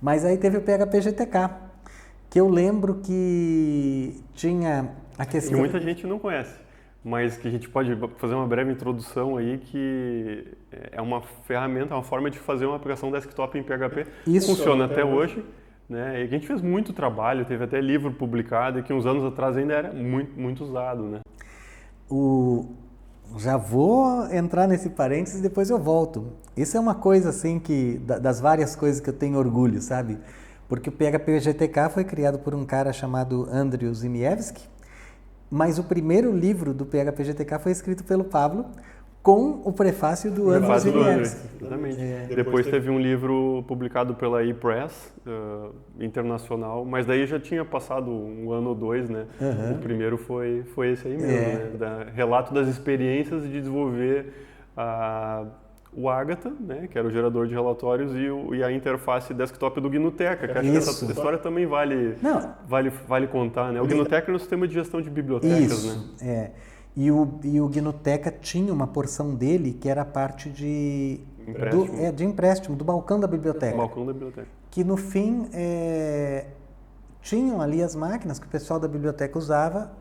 Mas aí teve o PHP GTK, que eu lembro que tinha a Que questão... muita gente não conhece, mas que a gente pode fazer uma breve introdução aí, que é uma ferramenta, uma forma de fazer uma aplicação desktop em PHP. Isso. Funciona até hoje, né? E a gente fez muito trabalho, teve até livro publicado, e que uns anos atrás ainda era muito, muito usado, né? Já vou entrar nesse parênteses e depois eu volto. Isso é uma coisa assim que das várias coisas que eu tenho orgulho, sabe? Porque o PHP GTK foi criado por um cara chamado Andriy Zimiewski, mas o primeiro livro do PHP GTK foi escrito pelo Pablo com o prefácio do Andriy Prefácio do André, Zimiewski. exatamente. Depois teve um livro publicado pela ePress, internacional, mas daí já tinha passado um ano ou dois, né? O primeiro foi esse aí mesmo, né? Relato das experiências de desenvolver o Agatha, né? Que era o gerador de relatórios, e a interface desktop do GNUteca, que acho que essa história também vale contar, né? O GNUteca é um sistema de gestão de bibliotecas, né? É. E o GNUteca tinha uma porção dele que era a parte de empréstimo, do balcão da biblioteca. Balcão da biblioteca. Que no fim tinham ali as máquinas que o pessoal da biblioteca usava,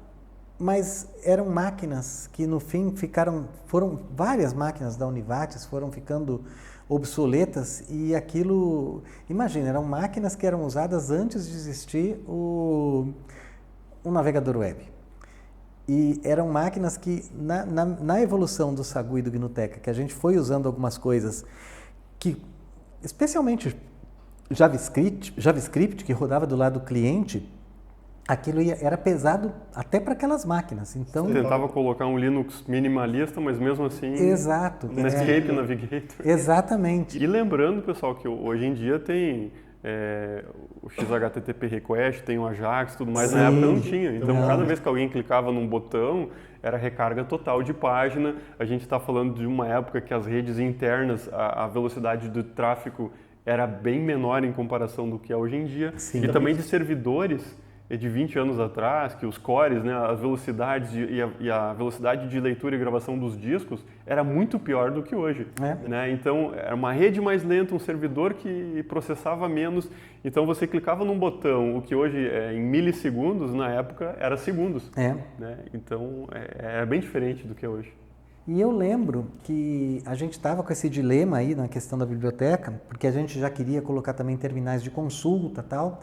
mas eram máquinas que no fim foram várias máquinas da Univates foram ficando obsoletas, e aquilo, imagina, eram máquinas que eram usadas antes de existir o navegador web. E eram máquinas que, na evolução do Sagu e do GNUteca, que a gente foi usando algumas coisas que, especialmente JavaScript, que rodava do lado do cliente, aquilo era pesado até para aquelas máquinas. Então, você tentava colocar um Linux minimalista, mas mesmo assim... Exato. Netscape Navigator. Exatamente. E lembrando, pessoal, que hoje em dia tem... o XHTTP Request, tem o Ajax e tudo mais, na época não tinha. Então, cada vez que alguém clicava num botão, era recarga total de página. A gente está falando de uma época que as redes internas, a velocidade do tráfego era bem menor em comparação do que é hoje em dia. Sim. E também de servidores de 20 anos atrás, que os cores, né, as velocidades e a velocidade de leitura e gravação dos discos era muito pior do que hoje. Né? Então, era uma rede mais lenta, um servidor que processava menos. Então, você clicava num botão, o que hoje é em milissegundos, na época era segundos. Né? Então, é bem diferente do que é hoje. E eu lembro que a gente estava com esse dilema aí na questão da biblioteca, porque a gente já queria colocar também terminais de consulta e tal.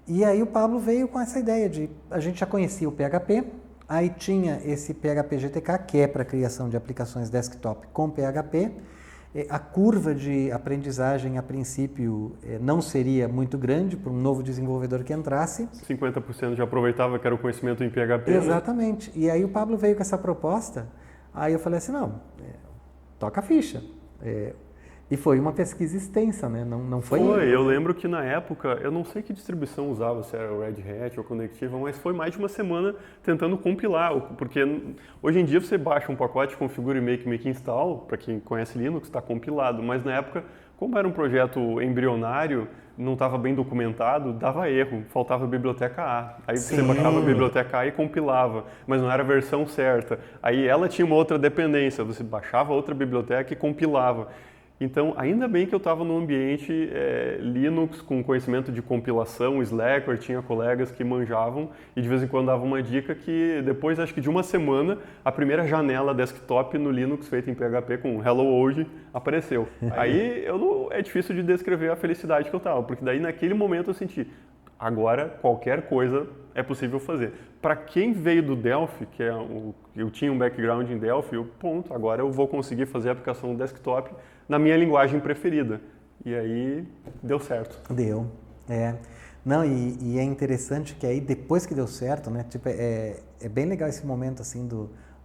E aí o Pablo veio com essa ideia de... A gente já conhecia o PHP, aí tinha esse PHP GTK, que é para criação de aplicações desktop com PHP. A curva de aprendizagem, a princípio, não seria muito grande para um novo desenvolvedor que entrasse. 50% já aproveitava que era o conhecimento em PHP. Exatamente. Né? E aí o Pablo veio com essa proposta, aí eu falei assim, não, toca a ficha. E foi uma pesquisa extensa, né? Não foi... Eu lembro que na época, eu não sei que distribuição usava, se era o Red Hat ou Conectiva, mas foi mais de uma semana tentando compilar, porque hoje em dia você baixa um pacote, configura e make install, para quem conhece Linux, está compilado, mas na época, como era um projeto embrionário, não estava bem documentado, dava erro, faltava a biblioteca A. Aí você baixava a biblioteca A e compilava, mas não era a versão certa. Aí ela tinha uma outra dependência, você baixava outra biblioteca e compilava. Então, ainda bem que eu estava no ambiente Linux, com conhecimento de compilação, Slackware, tinha colegas que manjavam e de vez em quando dava uma dica que depois, acho que de uma semana, a primeira janela desktop no Linux feita em PHP com Hello World apareceu. Aí é difícil de descrever a felicidade que eu estava, porque daí naquele momento eu senti, agora qualquer coisa é possível fazer. Para quem veio do Delphi, eu tinha um background em Delphi, agora eu vou conseguir fazer a aplicação desktop na minha linguagem preferida. E aí, deu certo. Deu, Não, e é interessante que aí, depois que deu certo, né, tipo, é bem legal esse momento, assim,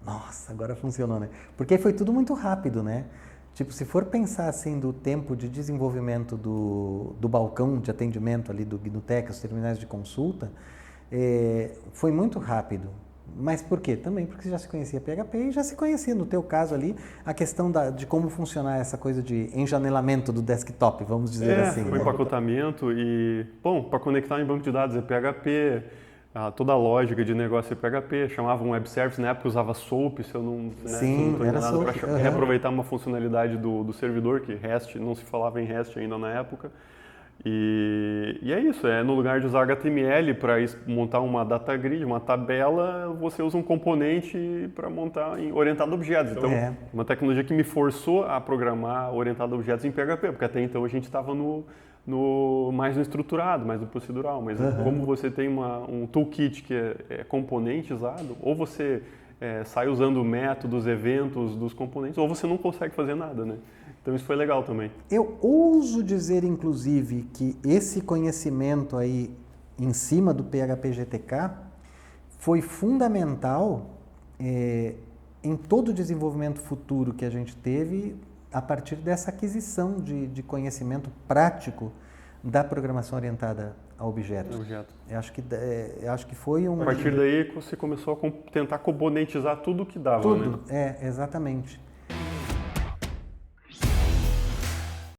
nossa, agora funcionou, né? Porque foi tudo muito rápido, né? Tipo, se for pensar, assim, do tempo de desenvolvimento do balcão de atendimento ali do GNUteca, os terminais de consulta, foi muito rápido. Mas por quê? Também porque já se conhecia PHP e já se conhecia, no teu caso ali, a questão de como funcionar essa coisa de enjanelamento do desktop, vamos dizer assim. Foi empacotamento e, para conectar em banco de dados é PHP, toda a lógica de negócio é PHP, chamava um web service, na época usava SOAP, se eu não estou enganado, para reaproveitar uma funcionalidade do servidor, que REST, não se falava em REST ainda na época. E é isso, no lugar de usar HTML para montar uma data grid, uma tabela, você usa um componente para montar orientado a objetos. Então, uma tecnologia que me forçou a programar orientado a objetos em PHP, porque até então a gente estava mais no estruturado, mais no procedural. Mas como você tem um toolkit que é componentizado, ou você sai usando métodos, eventos dos componentes, ou você não consegue fazer nada, né? Então isso foi legal também. Eu ouso dizer, inclusive, que esse conhecimento aí em cima do PHP GTK foi fundamental em todo o desenvolvimento futuro que a gente teve a partir dessa aquisição de conhecimento prático da programação orientada a objetos. Eu acho que foi um... A partir daí você começou a tentar componentizar tudo que dava, tudo, né? exatamente.